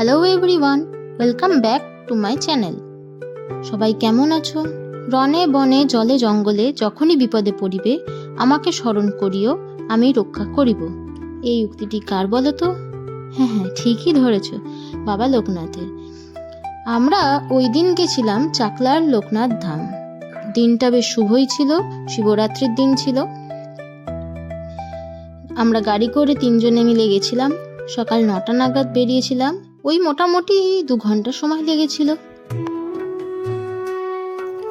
Hello everyone, welcome back to my channel. সবাই কেমন আছো? রনে বনে জলে জঙ্গলে যখনই বিপদে পড়িবে আমাকে স্মরণ করিও, আমি রক্ষা করিব। এই উক্তিটি কার বলো তো? হ্যাঁ, ঠিকই ধরেছ, বাবা লোকনাথের। আমরা ওই দিন গেছিলাম চাকলার লোকনাথ ধাম। দিনটা বেশ শুভই ছিল, শিবরাত্রির দিন ছিল। আমরা গাড়ি করে 3 জনে মিলে গেছিলাম। সকাল 9টা নাগাদ বেরিয়েছিলাম। ওই মোটামুটি 2 ঘন্টা সময় লেগেছিল।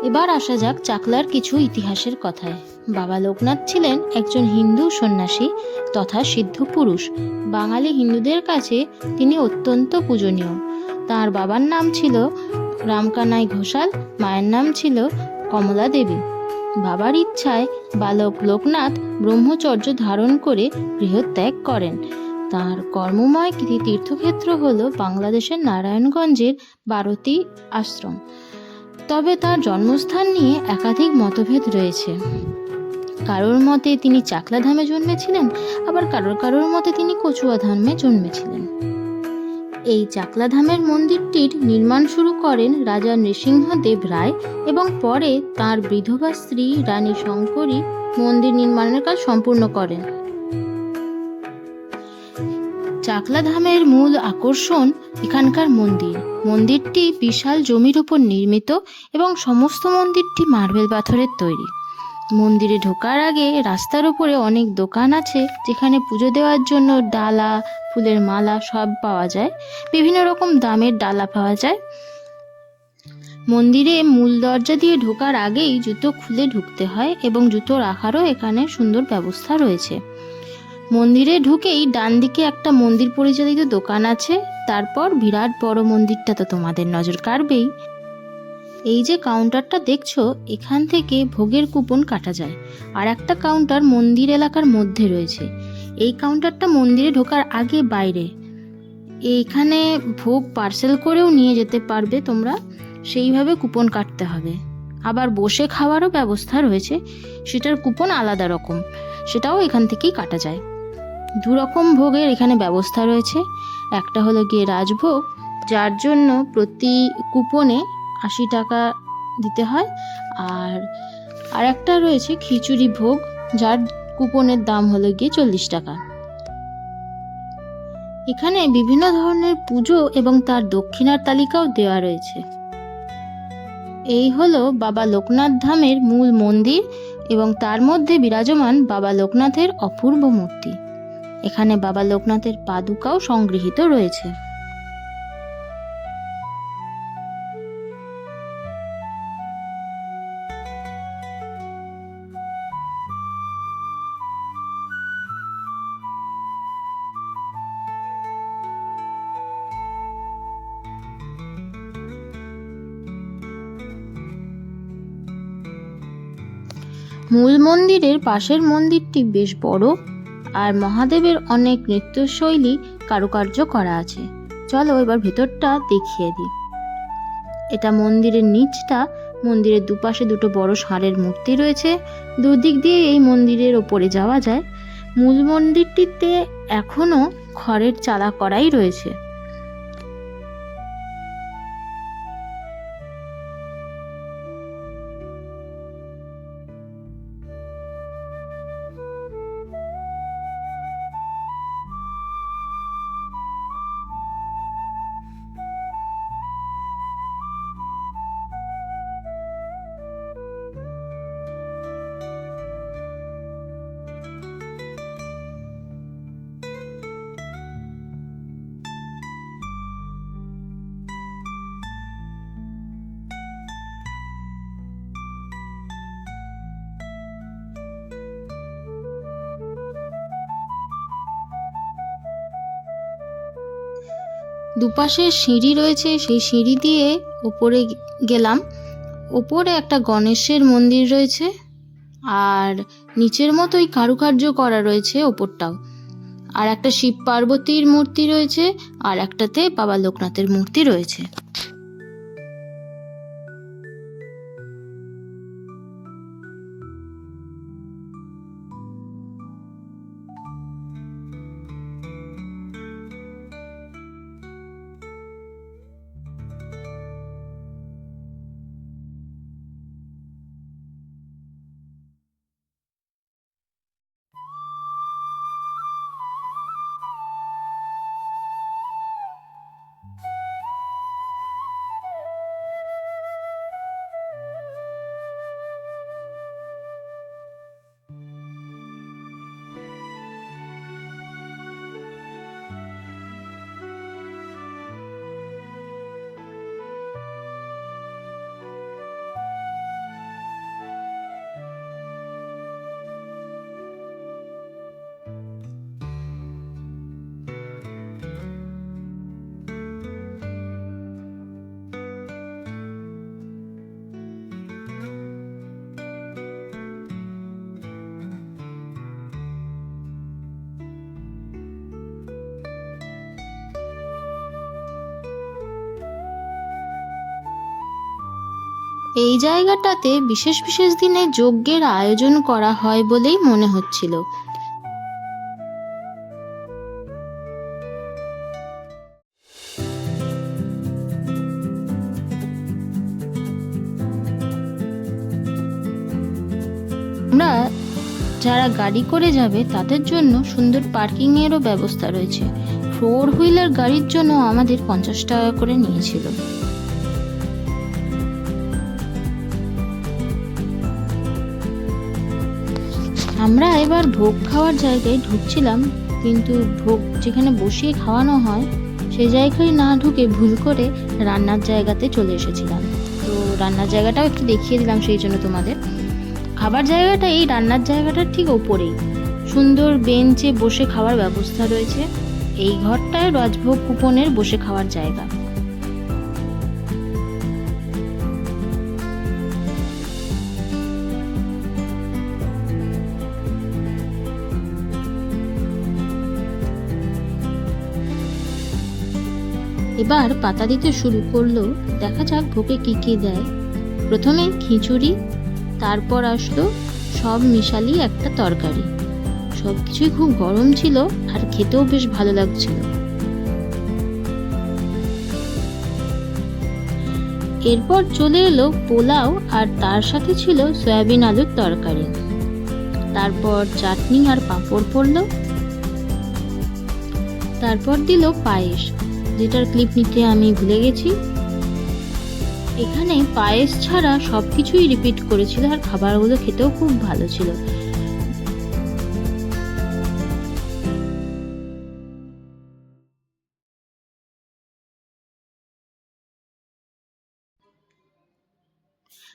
এবার আসা যাক চাকলার কিছু ইতিহাসের কথায়। বাবা লোকনাথ ছিলেন একজন হিন্দু সন্ন্যাসী তথা সিদ্ধ পুরুষ। বাঙালি হিন্দুদের কাছে তিনি অত্যন্ত পূজনীয়। তার বাবার নাম ছিল রামকানাই ঘোষাল, মায়ের নাম ছিল কমলা দেবী। বাবার ইচ্ছায় বালক লোকনাথ ব্রহ্মচর্য ধারণ করে গৃহত্যাগ করেন। তার কর্মময় তীর্থক্ষেত্র হল বাংলাদেশের নারায়ণগঞ্জের 12টি আশ্রম। তবে তার জন্মস্থান নিয়ে একাধিক মতভেদ রয়েছে। কারোর মতে তিনি চাকলা ধামে জন্মেছিলেন, আবার কারোর মতে তিনি কচুয়া ধামে জন্মেছিলেন। এই চাকলা ধামের মন্দিরটির নির্মাণ শুরু করেন রাজা নৃসিংহদেব রায় এবং পরে তার বিধবা স্ত্রী রানী শঙ্করী মন্দির নির্মাণের কাজ সম্পূর্ণ করেন। চাকলা ধামের মূল আকর্ষণ এখানকার মন্দির। মন্দিরটি বিশাল জমির উপর নির্মিত এবং সমস্ত মন্দিরটি মার্বেল পাথরের তৈরি। মন্দিরে ঢোকার আগে রাস্তার উপরে অনেক দোকান আছে, যেখানে পুজো দেওয়ার জন্য ডালা, ফুলের মালা সব পাওয়া যায়। বিভিন্ন রকম দামের ডালা পাওয়া যায়। মন্দিরে মূল দরজা দিয়ে ঢোকার আগেই জুতো খুলে ঢুকতে হয় এবং জুতো রাখারও এখানে সুন্দর ব্যবস্থা রয়েছে। মন্দিরে ঢুকেই ডান দিকে একটা মন্দির পরিচালিত দোকান আছে। তারপর বিরাট বড় মন্দিরটা তো তোমাদের নজর কাড়বেই। এই যে কাউন্টারটা দেখছো, এখান থেকে ভোগের কুপন কাটা যায়। আর একটা কাউন্টার মন্দির এলাকার মধ্যে রয়েছে। এই কাউন্টারটা মন্দিরে ঢোকার আগে বাইরে। এইখানে ভোগ পার্সেল করেও নিয়ে যেতে পারবে তোমরা, সেইভাবে কুপন কাটতে হবে। আবার বসে খাওয়ারও ব্যবস্থা রয়েছে, সেটার কুপন আলাদা রকম, সেটাও এখান থেকেই কাটা যায়। 2 রকম ভোগের এখানে ব্যবস্থা রয়েছে। একটা হলো গিয়ে রাজভোগ, যার জন্য প্রতি কুপনে 80 টাকা দিতে হয়। আর একটা রয়েছে খিচুড়ি ভোগ, যার কুপনের দাম হলো গিয়ে 40 টাকা। এখানে বিভিন্ন ধরনের পুজো এবং তার দক্ষিণার তালিকাও দেওয়া রয়েছে। এই হলো বাবা লোকনাথ ধামের মূল মন্দির এবং তার মধ্যে বিরাজমান বাবা লোকনাথের অপূর্ব মূর্তি। এখানে বাবা লোকনাথের পাদুকাও সংগৃহীত রয়েছে। মূল মন্দিরের পাশের মন্দিরটি বেশ বড়, আর মহাদেবের অনেক নৃত্যশৈলী কারুকার্য করা আছে। চলো এবার ভেতরটা দেখিয়ে দিই। এটা মন্দিরের নিচটা। মন্দিরের দুপাশে 2টো বড় ষাঁড়ের মূর্তি রয়েছে। দুদিক দিয়ে এই মন্দিরের ওপরে যাওয়া যায়। মূল মন্দিরটিতে এখনো খড়ের চালা করাই রয়েছে। দুপাশে সিঁড়ি রয়েছে, সেই সিঁড়ি দিয়ে ওপরে গেলাম। ওপরে একটা গণেশের মন্দির রয়েছে, আর নিচের মতোই কারুকার্য করা রয়েছে ওপরটাও। আর একটা শিব পার্বতীর মূর্তি রয়েছে, আর একটাতে বাবা লোকনাথের মূর্তি রয়েছে। এই জায়গাটাতে বিশেষ বিশেষ দিনে যজ্ঞের আয়োজন করা হয় বলেই মনে হচ্ছিল। আমরা যারা গাড়ি করে যাবে তাদের জন্য সুন্দর পার্কিং এরও ব্যবস্থা রয়েছে। 4 হুইলার গাড়ির জন্য আমাদের 50 টাকা করে নিয়েছিল। আমরা এবার ভোগ খাওয়ার জায়গায় ঢুকছিলাম, কিন্তু ভোগ যেখানে বসিয়ে খাওয়ানো হয় সেই জায়গায় না ঢুকে ভুল করে রান্নার জায়গাতে চলে এসেছিলাম। তো রান্নার জায়গাটাও একটু দেখিয়ে দিলাম সেই জন্য তোমাদের। খাবার জায়গাটা এই রান্নার জায়গাটার ঠিক ওপরেই সুন্দর বেঞ্চে বসে খাওয়ার ব্যবস্থা রয়েছে। এই ঘরটায় রাজভোগ কুপনের বসে খাওয়ার জায়গা। এবার পাতা দিতে শুরু করলো। দেখা যাক ভোগে কি কি দেয়। প্রথমে খিচুড়ি, তারপর আসলো সব মিশালি একটা তরকারি। সবকিছুই খুব গরম ছিল আর খেতেও বেশ ভালো লাগছিল। এরপর চলে এলো পোলাও আর তার সাথে ছিল সয়াবিন আলুর তরকারি। তারপর চাটনি আর পাঁপড় পড়লো। তারপর দিল পায়েস, যেটার ক্লিপ নিতে আমি ভুলে গেছি। এখানে পায়েস ছাড়া সবকিছুই রিপিট করেছিল আর খাবারগুলো খেতেও খুব ভালো ছিল।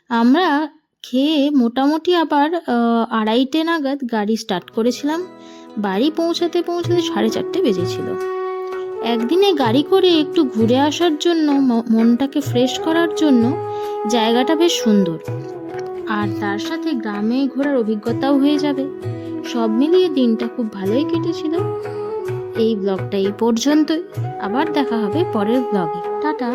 আমরা খেয়ে মোটামুটি আবার 2:30 নাগাদ গাড়ি স্টার্ট করেছিলাম। বাড়ি পৌঁছাতে পৌঁছাতে 4:30 বেজেছিল। একদিনে গাড়ি করে একটু ঘুরে আসার জন্য, মনটাকে ফ্রেশ করার জন্য জায়গাটা বেশ সুন্দর, আর তার সাথে গ্রামে ঘোরার অভিজ্ঞতাও হয়ে যাবে। সব মিলিয়ে দিনটা খুব ভালোই কেটেছিল। এই ব্লগটা এই পর্যন্তই। আবার দেখা হবে পরের ব্লগে। টাটা।